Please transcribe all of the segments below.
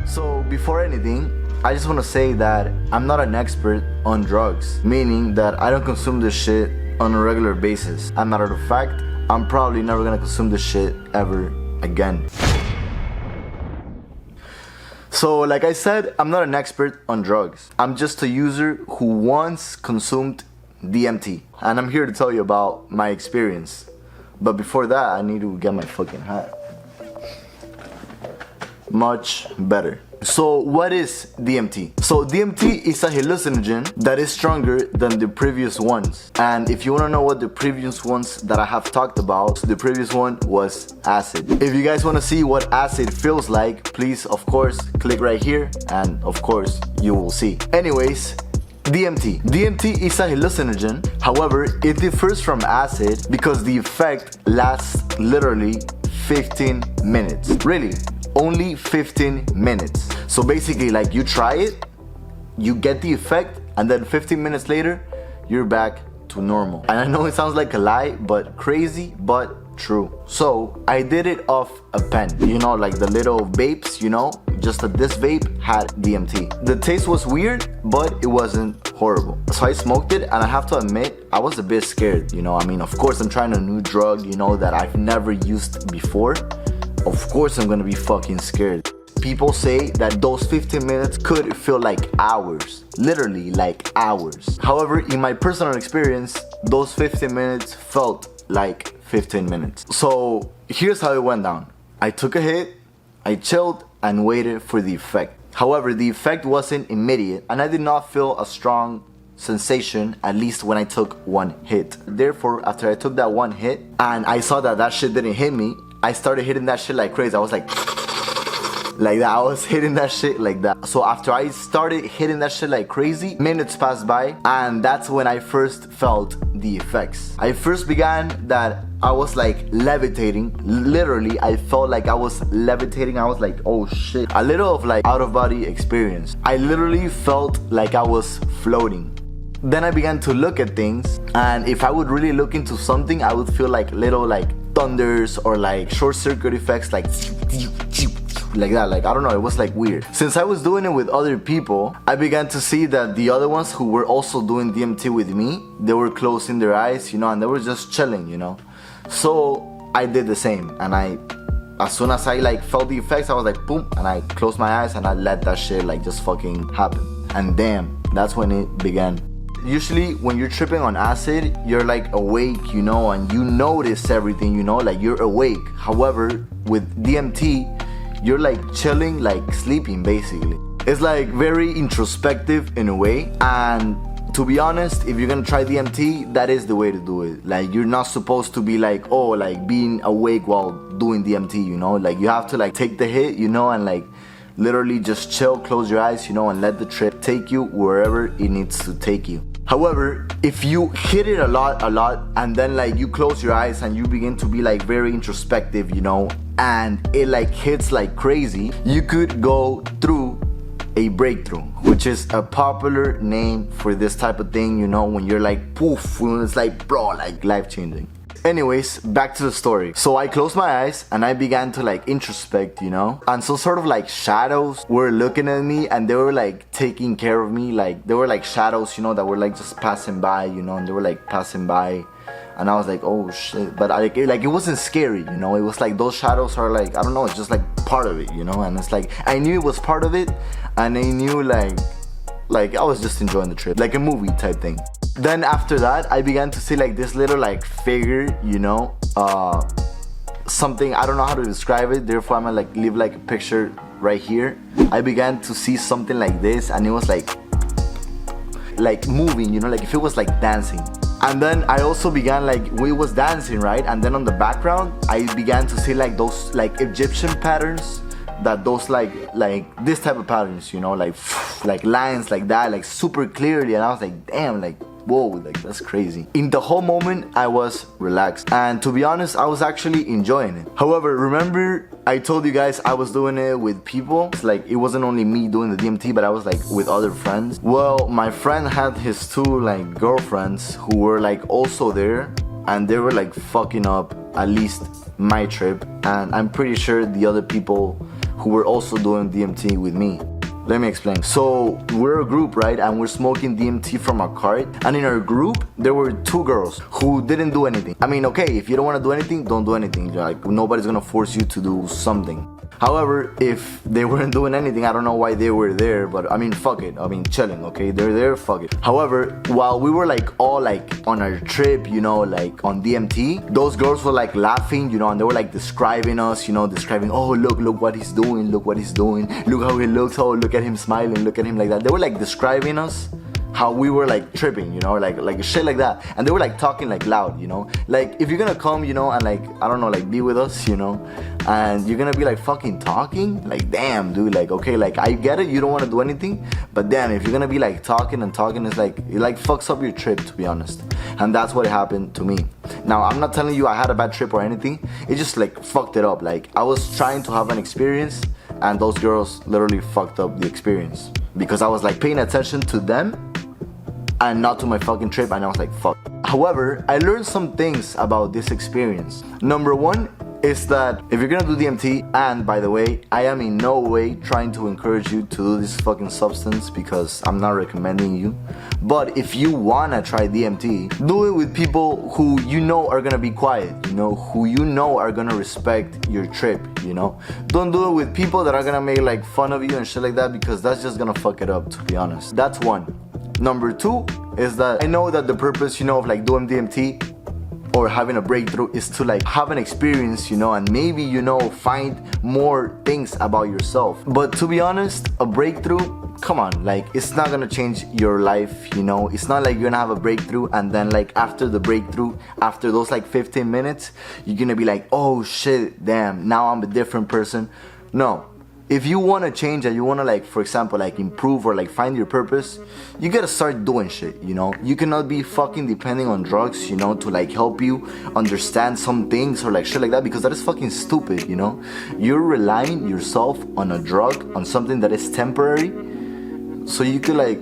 So before anything, I just want to say that I'm not an expert on drugs, meaning that I don't consume this shit on a regular basis. As a matter of fact, I'm probably never gonna consume this shit ever again. So like I said, I'm not an expert on drugs. I'm just a user who once consumed DMT, and I'm here to tell you about my experience. But before that, I need to get my fucking hat. Much better. So what is DMT? So DMT is a hallucinogen that is stronger than the previous ones. And if you want to know what the previous ones that I have talked about, the previous one was acid. If you guys want to see what acid feels like, please of course click right here and of course you will see. Anyways, DMT. DMT is a hallucinogen. However, it differs from acid because the effect lasts literally 15 minutes. Really? Only 15 minutes. So basically, like, you try it, you get the effect, and then 15 minutes later, you're back to normal. And I know it sounds like a lie, but crazy, but true. So I did it off a pen, you know, like the little vapes, you know, just that this vape had DMT. The taste was weird, but it wasn't horrible. So I smoked it, and I have to admit, I was a bit scared, you know. I mean, of course, I'm trying a new drug, you know, that I've never used before. Of course I'm gonna be fucking scared. People say that those 15 minutes could feel like hours. Literally like hours. However, in my personal experience, those 15 minutes felt like 15 minutes. So here's how it went down. I took a hit, I chilled and waited for the effect. However, the effect wasn't immediate and I did not feel a strong sensation, at least when I took one hit. Therefore, after I took that one hit and I saw that that shit didn't hit me, I started hitting that shit like crazy. I was like that. I was hitting that shit like that. So after I started hitting that shit like crazy, minutes passed by, and that's when I first felt the effects. I first began that I was like levitating. Literally, I felt like I was levitating. I was like, oh shit. A little of like out of body experience. I literally felt like I was floating. Then I began to look at things, and if I would really look into something, I would feel like little like thunders or like short circuit effects, like that. Like, I don't know, it was like weird. Since I was doing it with other people, I began to see that the other ones who were also doing DMT with me, they were closing their eyes, you know, and they were just chilling, you know. So I did the same, and as soon as I like felt the effects, I was like boom, and I closed my eyes and I let that shit like just fucking happen. And damn, that's when it began. Usually when you're tripping on acid, you're like awake, you know, and you notice everything, you know, like you're awake. However, with DMT, you're like chilling, like sleeping basically. It's like very introspective in a way, and to be honest, if you're gonna try DMT, that is the way to do it. Like, you're not supposed to be like, oh, like being awake while doing DMT, you know, like you have to like take the hit, you know, and like literally just chill, close your eyes, you know, and let the trip take you wherever it needs to take you. However, if you hit it a lot, and then like you close your eyes and you begin to be like very introspective, you know, and it like hits like crazy, you could go through a breakthrough, which is a popular name for this type of thing, you know, when you're like poof, when it's like bro, like life-changing. Anyways, back to the story. So I closed my eyes and I began to like introspect, you know, and so sort of like shadows were looking at me and they were like taking care of me. Like, they were like shadows, you know, that were like just passing by, you know, and they were like passing by, and I was like, oh shit. But it wasn't scary, you know. It was like those shadows are like, I don't know, it's just like part of it, you know. And it's like I knew it was part of it, and I knew like I was just enjoying the trip, like a movie type thing. Then after that, I began to see like this little like figure, you know, something, I don't know how to describe it, therefore I'm gonna like leave like a picture right here. I began to see something like this, and it was like moving, you know, like if it was like dancing. And then I also began like, we was dancing, right? And then on the background, I began to see like those like Egyptian patterns, that those like this type of patterns, you know, like lines like that, like super clearly. And I was like, damn, like whoa, like that's crazy. In the whole moment, I was relaxed, and to be honest, I was actually enjoying it. However, remember I told you guys I was doing it with people? It's like it wasn't only me doing the DMT, but I was like with other friends. Well, my friend had his two like girlfriends who were like also there, and they were like fucking up at least my trip, and I'm pretty sure the other people who were also doing DMT with me. Let me explain. So we're a group, right? And we're smoking DMT from a cart. And in our group, there were 2 girls who didn't do anything. I mean, okay, if you don't want to do anything, don't do anything. Like, nobody's gonna force you to do something. However, if they weren't doing anything, I don't know why they were there, but I mean, fuck it. I mean, chilling, okay? They're there, fuck it. However, while we were like all like on our trip, you know, like on DMT, those girls were like laughing, you know, and they were like describing us, you know, describing, oh, look what he's doing, look what he's doing, look how he looks, oh, look at him smiling, look at him like that. They were like describing us, how we were like tripping, you know, like shit like that. And they were like talking like loud, you know, like if you're gonna come, you know, and like, I don't know, like be with us, you know, and you're gonna be like fucking talking, like damn dude, like okay, like I get it, you don't want to do anything, but damn, if you're gonna be like talking and talking, it's like it like fucks up your trip, to be honest. And that's what happened to me. Now I'm not telling you I had a bad trip or anything, it just like fucked it up. Like I was trying to have an experience and those girls literally fucked up the experience because I was like paying attention to them and not to my fucking trip, and I was like, fuck. However, I learned some things about this experience. Number 1 is that if you're gonna do DMT, and by the way, I am in no way trying to encourage you to do this fucking substance because I'm not recommending you. But if you wanna try DMT, do it with people who you know are gonna be quiet, you know, who you know are gonna respect your trip, you know. Don't do it with people that are gonna make like fun of you and shit like that because that's just gonna fuck it up, to be honest. That's 1. Number 2 is that I know that the purpose, you know, of like doing DMT or having a breakthrough is to like have an experience, you know, and maybe, you know, find more things about yourself. But to be honest, a breakthrough, come on, like it's not gonna change your life, you know. It's not like you're gonna have a breakthrough and then like after the breakthrough, after those like 15 minutes, you're gonna be like, oh shit, damn, now I'm a different person. No. If you want to change and you want to like, for example, like improve or like find your purpose, you gotta start doing shit, you know. You cannot be fucking depending on drugs, you know, to like help you understand some things or like shit like that, because that is fucking stupid, you know. You're relying yourself on a drug, on something that is temporary, so you could like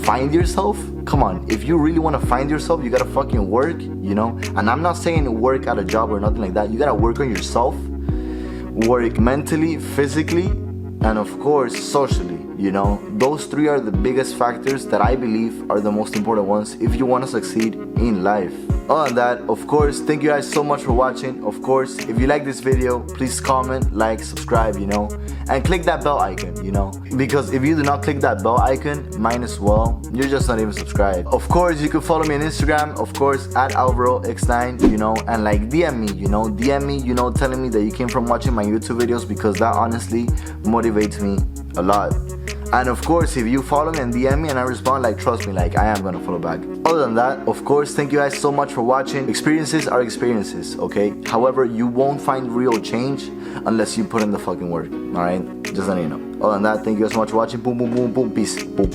find yourself. Come on, if you really want to find yourself, you gotta fucking work, you know. And I'm not saying work at a job or nothing like that. You gotta work on yourself. Work mentally, physically, and of course socially, you know. Those 3 are the biggest factors that I believe are the most important ones if you want to succeed in life. Other than that, of course, thank you guys so much for watching. Of course, if you like this video, please comment, like, subscribe, you know, and click that bell icon, you know, because if you do not click that bell icon, might as well, you're just not even subscribed. Of course, you can follow me on Instagram, of course, at AlvaroX9, you know, and like DM me, you know, telling me that you came from watching my YouTube videos, because that honestly motivates me a lot. And of course, if you follow me and DM me and I respond, like, trust me, like, I am gonna follow back. Other than that, of course, thank you guys so much for watching. Experiences are experiences, okay? However, you won't find real change unless you put in the fucking work, alright? Just letting you know. Other than that, thank you guys so much for watching. Boom, boom, boom, boom, peace, boom.